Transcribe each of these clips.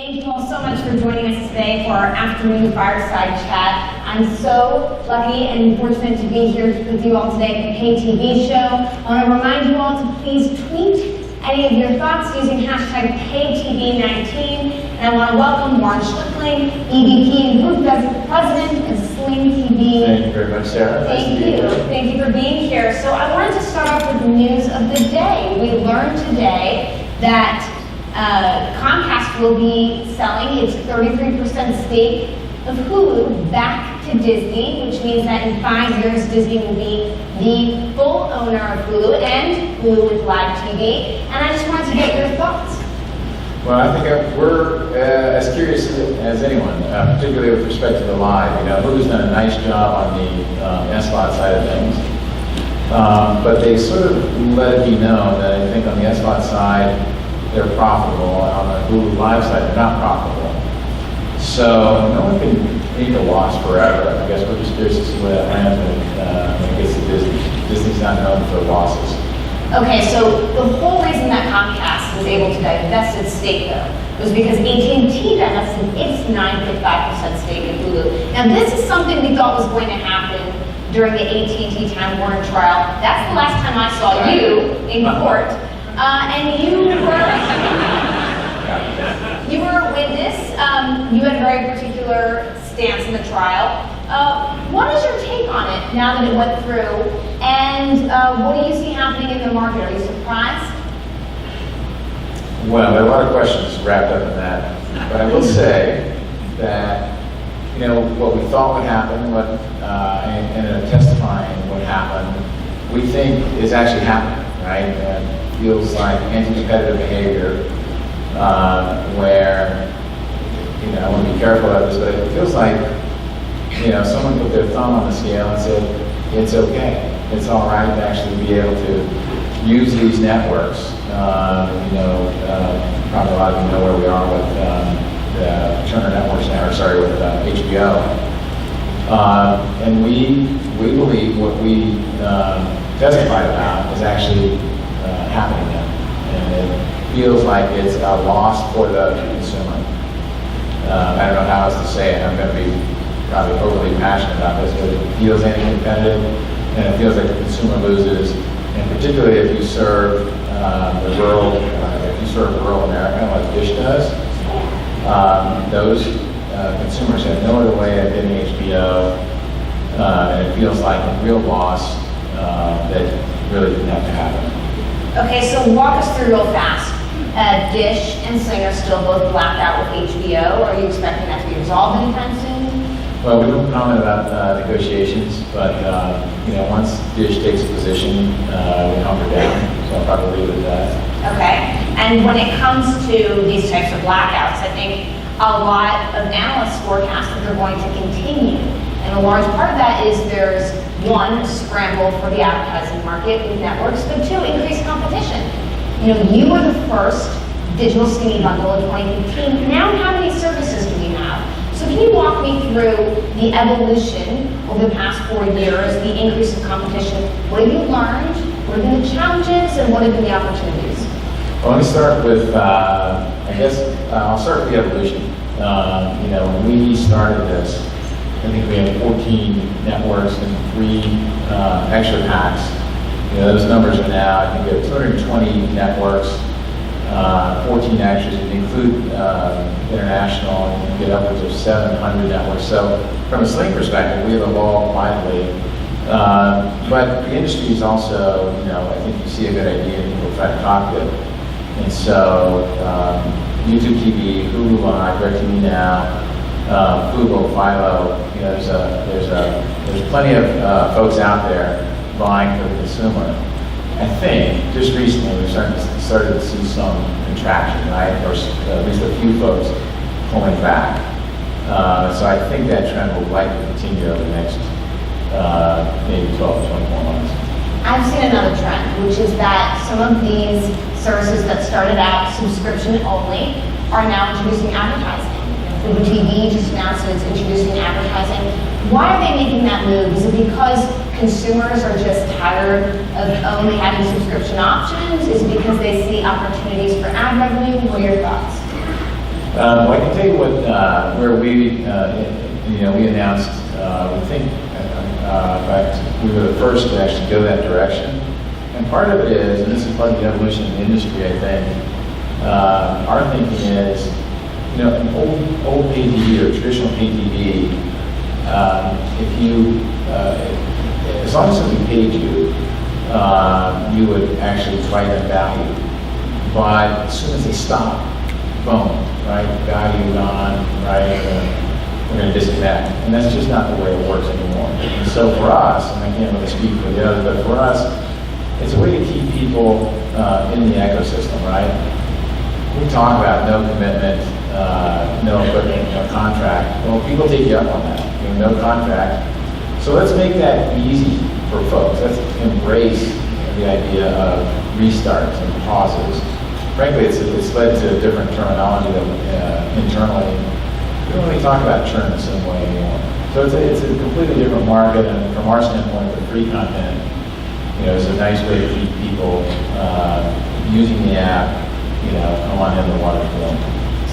Thank you all so much for joining us today for our afternoon fireside chat. I'm so lucky and fortunate to be here with you all today at the Pay TV show. I want to remind you all to please tweet any of your thoughts using hashtag PayTV19. And I want to welcome Warren Schlickling, EVP and Group President of Sling TV. Thank you very much, Sarah. Thank you. Thank you for being here. So I wanted to start off with the news of the day. We learned today that Comcast will be selling its 33% stake of Hulu back to Disney, which means that in 5 years, Disney will be the full owner of Hulu and Hulu with live TV. And I just wanted to get your thoughts. Well, I think we're as curious as anyone, particularly with respect to the live. You know, Hulu's done a nice job on the SVOD side of things, but they sort of let it be known that I think on the SVOD side, they're profitable, and on the Hulu Live side, they're not profitable. So no one can eat the loss forever. I guess we're just curious to see where that lands when it gets to Disney. Disney's not known for losses. Okay, so the whole reason that Comcast was able to divest its stake, though, was because AT&T divested its 9.5% stake in Hulu. Now, this is something we thought was going to happen during the AT&T Time Warner trial. That's the last time I saw you in court. And you were a witness. You had a very particular stance in the trial. What is your take on it now that it went through? And what do you see happening in the market? Are you surprised? Well, there are a lot of questions wrapped up in that. But I will say that, you know, what we thought would happen, and testifying what happened, we think is actually happening, right? And feels like anti-competitive behavior, where, you know, I want to be careful about this, but it feels like, you know, someone put their thumb on the scale and said, it's okay, it's all right to actually be able to use these networks. You know, probably a lot of you know where we are with the Turner Networks now, or sorry, with HBO. And we believe what we testified about is actually happening now, and it feels like it's a loss for the consumer. I don't know how else to say it. I'm going to be probably overly passionate about this, but it feels anti-competitive, and it feels like the consumer loses. And particularly if you serve rural America like Dish does, those consumers have no other way of getting HBO, and it feels like a real loss that really didn't have to happen. Okay, so walk us through real fast. Dish and Sling are still both blacked out with HBO. Are you expecting that to be resolved anytime soon? Well, we don't comment about negotiations, but you know, once Dish takes a position, we hunker down. So I'll probably leave it at that. Okay, and when it comes to these types of blackouts, I think a lot of analysts forecast that they're going to continue. And a large part of that is there's one, scramble for the advertising market with networks, but two, increased competition. You know, you were the first digital skinny bundle in 2015. Now, how many services do we have? So can you walk me through the evolution over the past 4 years, the increase in competition? What have you learned? What have been the challenges, and what have been the opportunities? Well, let me start with, I guess, I'll start with the evolution. You know, when we started this, I think we had 14 networks and 3 extra packs. You know, those numbers are now, I think we have 220 networks, 14 extras. If you include international, you can get upwards of 700 networks. So from a Sling perspective, we have evolved widely. But the industry is also, you know, I think you see a good idea and people try to talk to it. And so YouTube TV, Hulu Live, DirecTV Now, Google, Philo, you know, there's plenty of folks out there buying for the consumer. I think just recently we've started to see some contraction, right? Or at least a few folks pulling back. So I think that trend will likely continue over the next maybe 12 to 24 months. I've seen another trend, which is that some of these services that started out subscription only are now introducing advertising. Fubo TV just announced that it's introducing advertising. Why are they making that move? Is it because consumers are just tired of only having subscription options? Is it because they see opportunities for ad revenue? What are your thoughts? Well, I can tell you what, where we, we announced, we think, in fact, we were the first to actually go that direction. And part of it is, and this is part of the evolution of the industry, I think, our thinking is, an old pay TV or traditional pay TV, if you, as long as somebody paid you, you would actually provide them value. But as soon as they stop, boom, right, value gone, right, we're going to disconnect. And that's just not the way it works anymore. And so for us, and I can't really speak for the others, but for us, it's a way to keep people in the ecosystem, right? We talk about no commitment, no equipment, no contract. Well, people take you up on that, no contract. So let's make that easy for folks. Let's embrace the idea of restarts and pauses. Frankly, it's led to a different terminology that internally. We don't really talk about churn the same way anymore. So it's a completely different market, and from our standpoint, the free content, is a nice way to keep people using the app, come on in the water flow.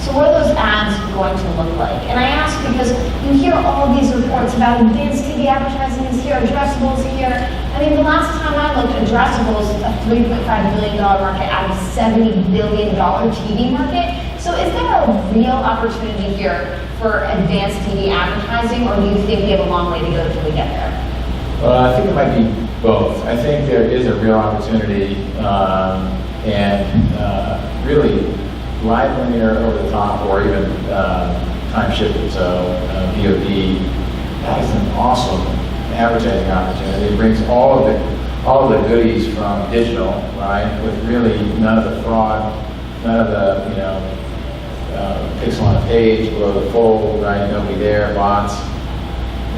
So what are those ads going to look like? And I ask because you hear all these reports about advanced TV advertising is here, addressables here. I mean, the last time I looked, addressables, a $3.5 billion market out of a $70 billion TV market. So is there a real opportunity here for advanced TV advertising, or do you think we have a long way to go until we get there? Well, I think it might be both. I think there is a real opportunity, and really live linear over the top, or even time shifted, so VOD. That is an awesome advertising opportunity. It brings all of the goodies from digital, right? With really none of the fraud, none of the pixel on a page, below the fold, right? Nobody there, bots.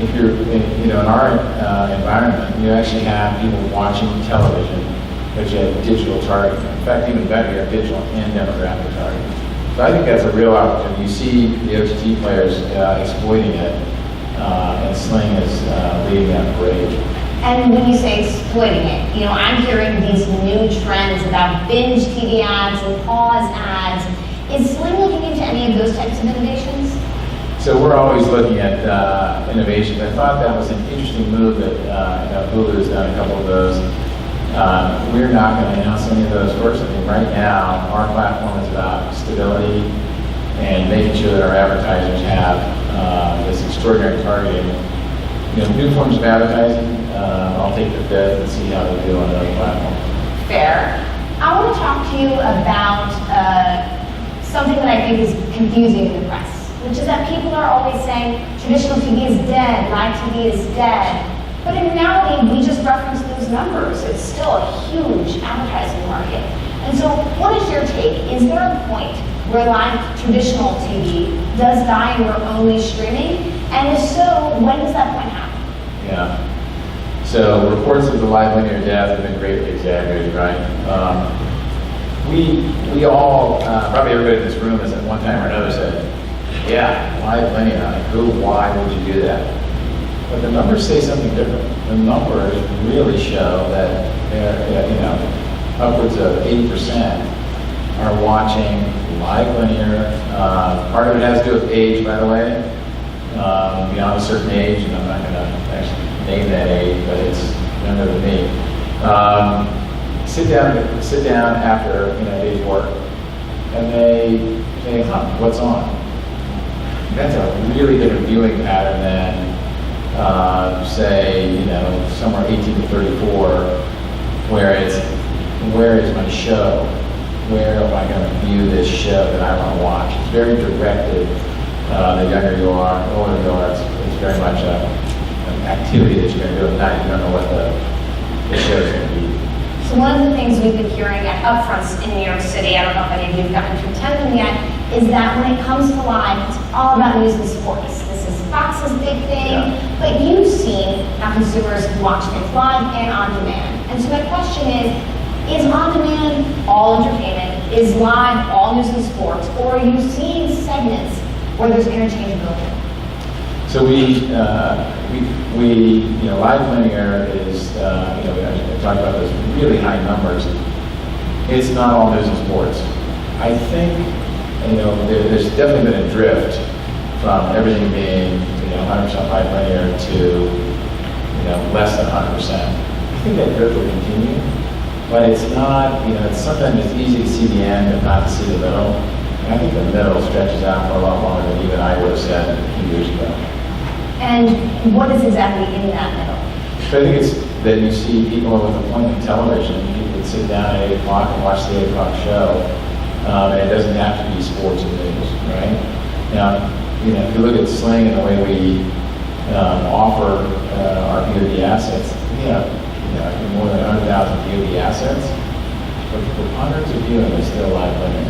If you're in our environment, you actually have people watching television, but you have digital targeting. In fact, even better, you have digital and demographic targeting. So I think that's a real opportunity. You see the OTT players exploiting it, and Sling is leading that parade. And when you say exploiting it, I'm hearing these new trends about binge TV ads and pause ads. Is Sling looking into any of those types of innovations? So we're always looking at innovations. I thought that was an interesting move that Hulu has done a couple of those. We're not going to announce any of those first. I mean, right now, our platform is about stability and making sure that our advertisers have this extraordinary targeting. New forms of advertising, I'll take the fifth and see how they do on another platform. Fair. I want to talk to you about something that I think is confusing in the press, which is that people are always saying traditional TV is dead, live TV is dead. But in reality, we just referenced those numbers. It's still a huge advertising market. And so what is your take? Is there a point where live traditional TV does die and we're only streaming? And if so, when does that point happen? Yeah. So reports of the live linear death have been greatly exaggerated, right? We all, probably everybody in this room has at one time or another said, yeah, live linear, why would you do that? But the numbers say something different. The numbers really show that upwards of 80% are watching live linear. Part of it has to do with age, by the way. Beyond a certain age, and I'm not going to actually name that age, but it's younger than me. Sit down after a day's work, and they say, what's on? That's a really different viewing pattern than say, somewhere 18 to 34, where is my show? Where am I going to view this show that I want to watch? It's very directed. The younger you are, the older you are, it's very much an activity that you're going to do at night. You don't know what the show is going to be. So one of the things we've been hearing at upfronts in New York City, I don't know if any of you have gotten to attend them yet, is that when it comes to live, it's all about news and sports. This is Fox's big thing, but you've seen how consumers watch things live and on demand. And so my question is on demand all entertainment? Is live all news and sports? Or are you seeing segments where there's interchangeability? So live linear is, we talked about those really high numbers. It's not all news and sports. I think there's definitely been a drift from everything being, 100% live linear to, less than 100%. I think that drift will continue, but it's not, sometimes it's easy to see the end and not to see the middle. And I think the middle stretches out for a lot longer than even I would have said a few years ago. And what is exactly in that middle? So I think it's that you see people with appointment television, people would sit down at 8 o'clock and watch the 8 o'clock show, and it doesn't have to be sports and news, right? Now, if you look at Sling and the way we offer our VOD assets, we have more than 100,000 VOD assets, but the hundreds of viewing is still live linear.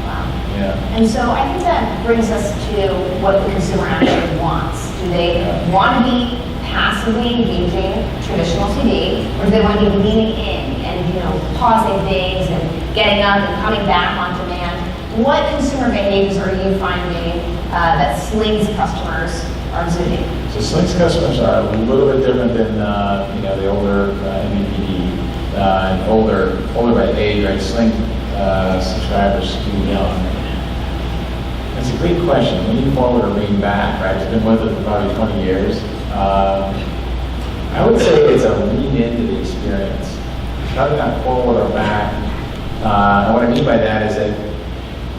Wow. Yeah. And so I think that brings us to what the consumer actually wants. Do they want to be passively engaging traditional TV, or do they want to be leaning in and pausing things and getting up and coming back on demand? What consumer behaviors are you finding that Sling's customers are exhibiting? So Sling's customers are a little bit different than the older MVPD and older by age, right? Sling subscribers skew young. That's a great question. Lean forward or lean back, right? It's been with it for probably 20 years. I would say it's a lean into the experience. Probably not forward or back. And what I mean by that is that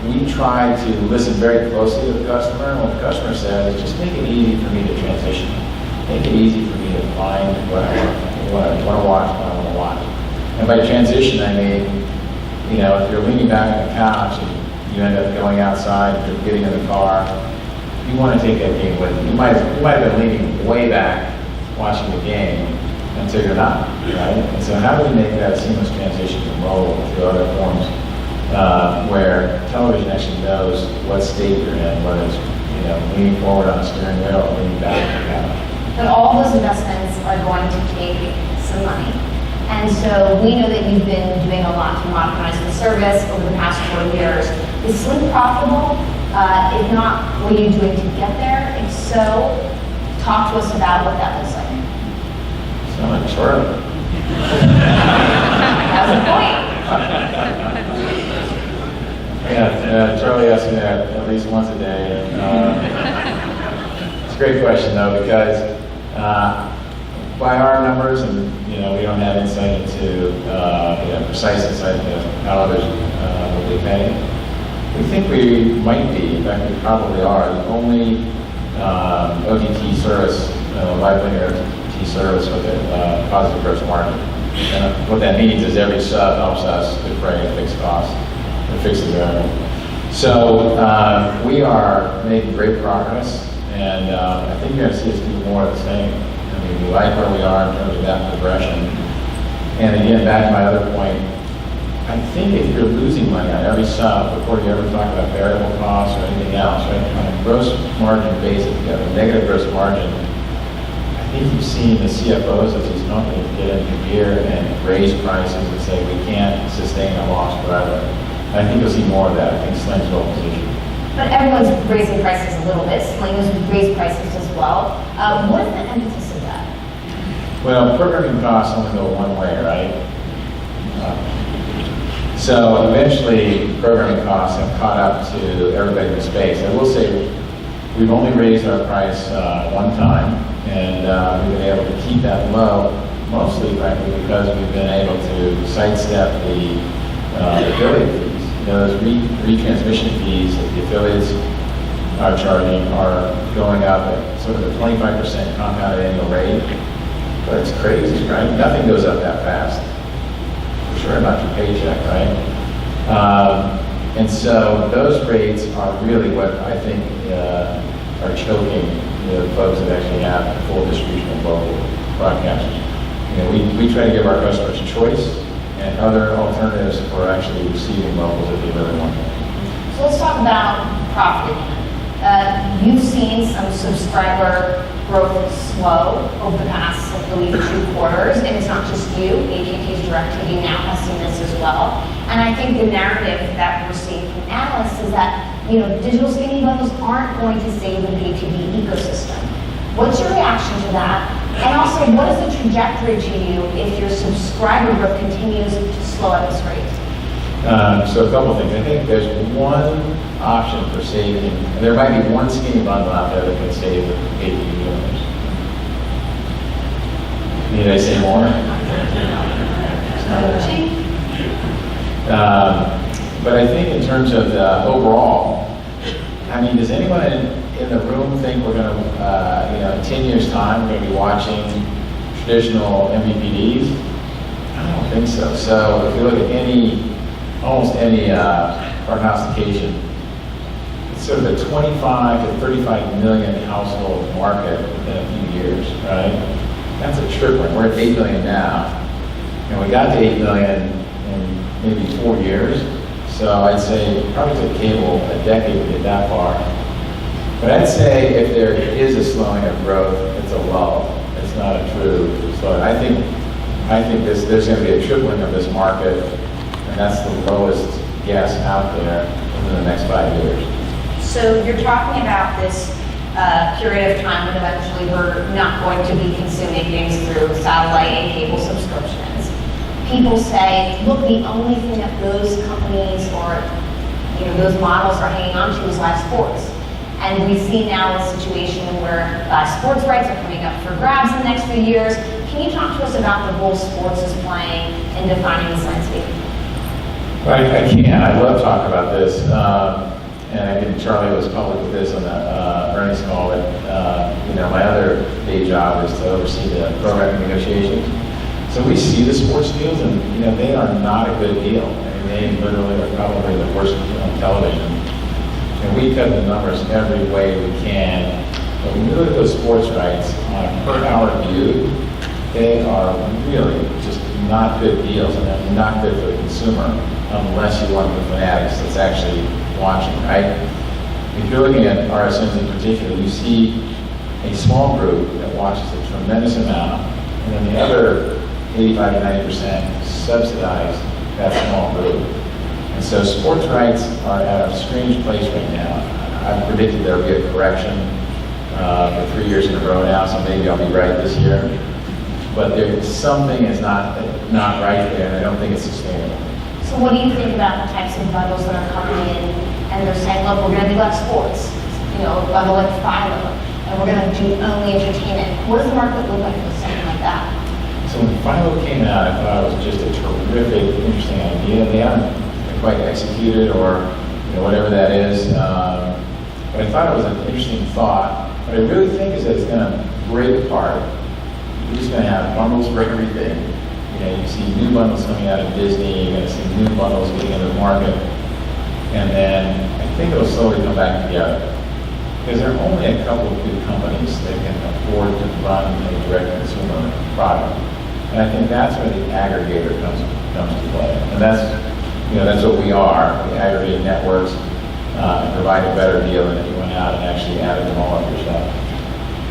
we try to listen very closely to the customer, and what the customer says is just make it easy for me to transition. Make it easy for me to find what I want to watch, what I want to watch. And by transition, I mean, if you're leaning back on the couch and you end up going outside, you're getting in the car, you want to take that game with you. You might have been leaning way back watching the game until you're not, right? And so how do we make that a seamless transition from mobile to other forms where television actually knows what state you're in, whether it's leaning forward on the steering wheel or leaning back on the couch. But all those investments are going to take some money. And so we know that you've been doing a lot to modernize the service over the past 4 years. Is Sling profitable? If not, what are you doing to get there? If so, talk to us about what that looks like. Sound like Charlie. That was the point. Yeah, Charlie asks me that at least once a day. It's a great question though, because by our numbers, and we don't have insight into precise insight into how others will be paying. We think we might be, in fact we probably are, the only OTT service, live linear OTT service with a positive gross margin. And what that means is every sub helps us defray a fixed cost, or fix the revenue. So we are making great progress, and I think you're going to see us do more of the same. I mean, we like where we are in terms of that progression. And again, back to my other point, I think if you're losing money on every sub, before you ever talk about variable costs or anything else, right, on a gross margin basis, if you have a negative gross margin, I think you've seen the CFOs of these companies get into gear and raise prices and say, we can't sustain a loss forever. And I think you'll see more of that. I think Sling's well positioned. But everyone's raising prices a little bit. Sling has raised prices as well. What is the emphasis of that? Well, programming costs only go one way, right? So eventually, programming costs have caught up to everybody in the space. I will say we've only raised our price one time, and we've been able to keep that low, mostly, frankly, because we've been able to sidestep the affiliate fees. Those retransmission fees that the affiliates are charging are going up at sort of a 25% compounded annual rate. But it's crazy, right? Nothing goes up that fast. For sure, not your paycheck, right? And so those rates are really what I think are choking the folks that actually have full distribution of local broadcasters. We try to give our customers choice and other alternatives for actually receiving locals if they really want them. So let's talk about profit. You've seen some subscriber growth slow over the past, I believe, 2 quarters, and it's not just you. AT&T's DirecTV now has seen this as well. And I think the narrative that we're seeing from analysts is that digital skinny bundles aren't going to save the pay TV ecosystem. What's your reaction to that? And also, what is the trajectory to you if your subscriber growth continues to slow at this rate? So a couple things. I think there's one option for saving. There might be one skinny bundle out there that can save AT&T owners. Need I say more? But I think in terms of the overall, I mean, does anyone in the room think we're going to, in 10 years' time, we're going to be watching traditional MVPDs? I don't think so. So if you look at almost any prognostication, it's sort of a 25 to 35 million household market in a few years, right? That's a tripling. We're at 8 million now. And we got to 8 million in maybe 4 years. So I'd say it probably took cable a decade to get that far. But I'd say if there is a slowing of growth, it's a lull. It's not a true slowing. I think there's going to be a tripling of this market, and that's the lowest guess out there within the next 5 years. So you're talking about this period of time when eventually we're not going to be consuming things through satellite and cable subscriptions. People say, look, the only thing that those companies or those models are hanging on to is live sports. And we see now a situation where sports rights are coming up for grabs in the next few years. Can you talk to us about the role sports is playing in defining this landscape? I can. I love talking about this. And I think Charlie was public with this on the earnings call. But, my other day job is to oversee the programming negotiations. So we see the sports deals, and they are not a good deal. I mean, they literally are probably the worst on television. And we cut the numbers every way we can. But when you look at those sports rights on a per hour view, they are really just not good deals, and they're not good for the consumer unless you want the fanatics that's actually watching, right? If you're looking at RSNs in particular, you see a small group that watches a tremendous amount, and then the other 85 to 90% subsidize that small group. And so sports rights are at a strange place right now. I've predicted there will be a correction for 3 years in a row now, so maybe I'll be right this year. But something is not right there, and I don't think it's sustainable. So what do you think about the types of bundles that are coming in, and they're saying, look, we're going to do less sports, a bundle like Philo, and we're going to do only entertainment. What does the market look like for something like that? So when Philo came out, I thought it was just a terrific, interesting idea. They haven't quite executed or whatever that is. But I thought it was an interesting thought. What I really think is that it's going to break apart. You're just going to have bundles for everything. You see new bundles coming out of Disney, you're going to see new bundles getting into the market. And then I think it'll slowly come back together. Because there are only a couple of good companies that can afford to run a direct consumer product. And I think that's where the aggregator comes to play. And that's what we are. We aggregate networks and provide a better deal than if you went out and actually added them all up yourself.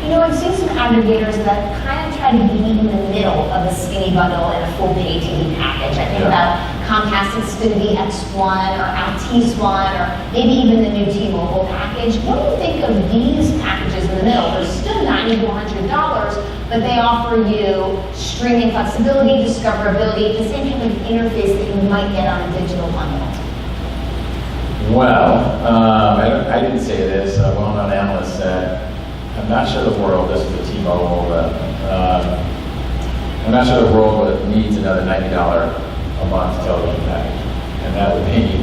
I've seen some aggregators that kind of try to be in the middle of a skinny bundle and a full pay TV package. I think about Comcast and Xfinity X1 or Altice One or maybe even the new T-Mobile package. What do you think of these packages in the middle? They're still $90 to $100, but they offer you streaming flexibility, discoverability, the same kind of interface that you might get on a digital bundle. Well, I didn't say this. A well-known analyst said, I'm not sure the world, this is the T-Mobile, I'm not sure the world needs another $90 a month television package. And that would be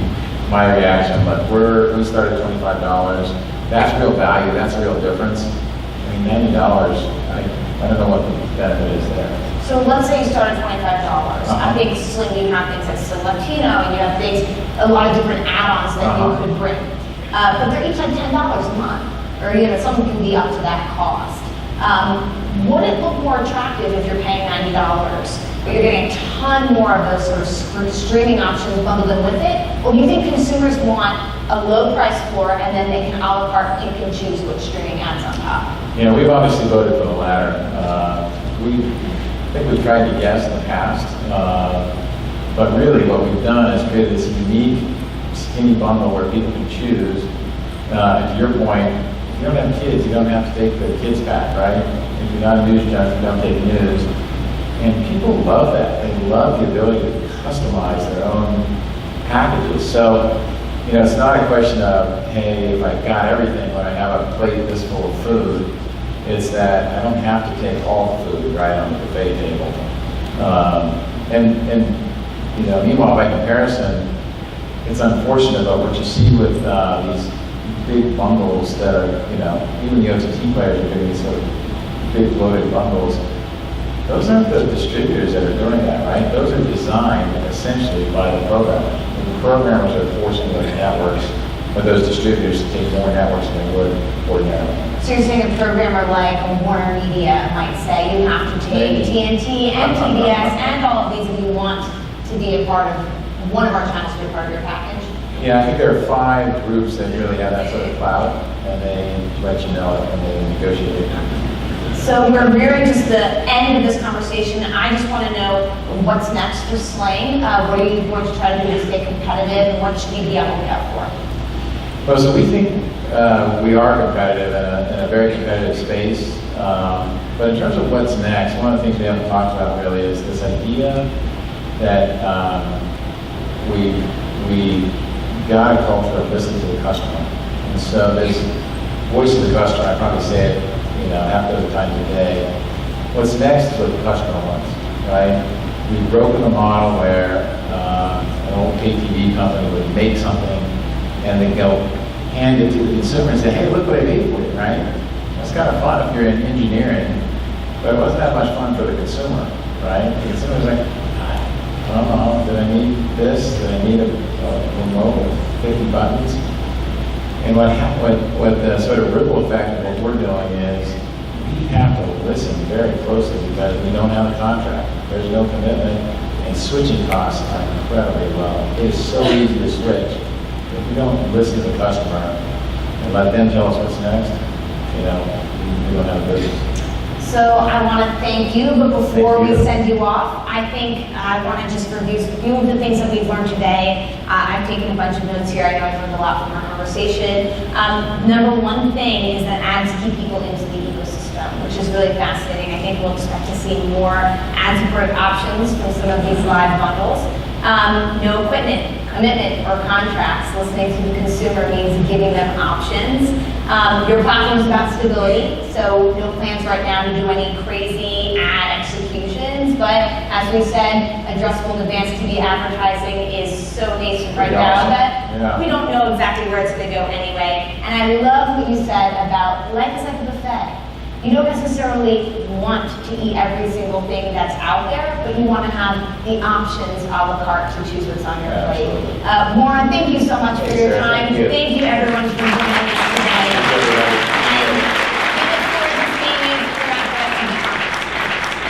my reaction. But we started at $25. That's real value, that's a real difference. I mean, $90, I don't know what the benefit is there. So let's say you start at $25. I think Sling, you have things like Sling Latino, and you have a lot of different add-ons that you could bring. But they're each like $10 a month. Or some can be up to that cost. Would it look more attractive if you're paying $90, but you're getting a ton more of those sort of streaming options bundled in with it? Or do you think consumers want a low price floor and then they can a la carte pick and choose which streaming adds on top? We've obviously voted for the latter. I think we've tried to guess in the past, but really what we've done is created this unique skinny bundle where people can choose. To your point, if you don't have kids, you don't have to take the kids pack, right? If you're not a news junkie, you don't take news. And people love that. They love the ability to customize their own packages. So, it's not a question of, hey, if I got everything when I have a plate this full of food, it's that I don't have to take all the food right on the buffet table. Meanwhile, by comparison, it's unfortunate, but what you see with these big bundles that are, even the OTT players are doing these sort of big loaded bundles. Those aren't the distributors that are doing that, right? Those are designed essentially by the programmers. And the programmers are forcing those networks, or those distributors to take more networks than they would ordinarily. So you're saying a programmer like Warner Media might say you have to take AT&T and TBS and all of these if you want to be a part of one of our channels to be a part of your package? Yeah, I think there are 5 groups that really have that sort of clout, and they let you know it when they negotiate. So we're nearing just the end of this conversation. I just want to know what's next for Sling. What are you going to try to do to stay competitive, and what should we be on the lookout for? Well, so we think we are competitive in a very competitive space. But in terms of what's next, one of the things we haven't talked about really is this idea that we got a culture of listening to the customer. And so this voice of the customer, I probably say it, half a dozen times a day. What's next is what the customer wants, right? We've broken the model where an old pay TV company would make something and then go hand it to the consumer and say, hey, look what I made for you, right? That's kind of fun if you're in engineering, but it wasn't that much fun for the consumer, right? The consumer's like, I don't know, did I need this? Did I need a remote with 50 buttons? And what the sort of ripple effect of what we're doing is we have to listen very closely because we don't have a contract. There's no commitment, and switching costs are incredibly low. It is so easy to switch. If we don't listen to the customer and let them tell us what's next, we don't have a business. So I want to thank you, but before we send you off, I think I want to just review a few of the things that we've learned today. I've taken a bunch of notes here. I know I've learned a lot from our conversation. Number one thing is that ads keep people into the ecosystem, which is really fascinating. I think we'll expect to see more ad support options from some of these live bundles. No commitment or contracts. Listening to the consumer means giving them options. Your platform is about stability, so no plans right now to do any crazy ad executions, but as we said, addressable and advanced TV advertising is so nascent right now that we don't know exactly where it's going to go anyway. And I love what you said about life is like a buffet. You don't necessarily want to eat every single thing that's out there, but you want to have the options a la carte to choose what's on your plate. Warren, thank you so much for your time. Thank you everyone for joining us.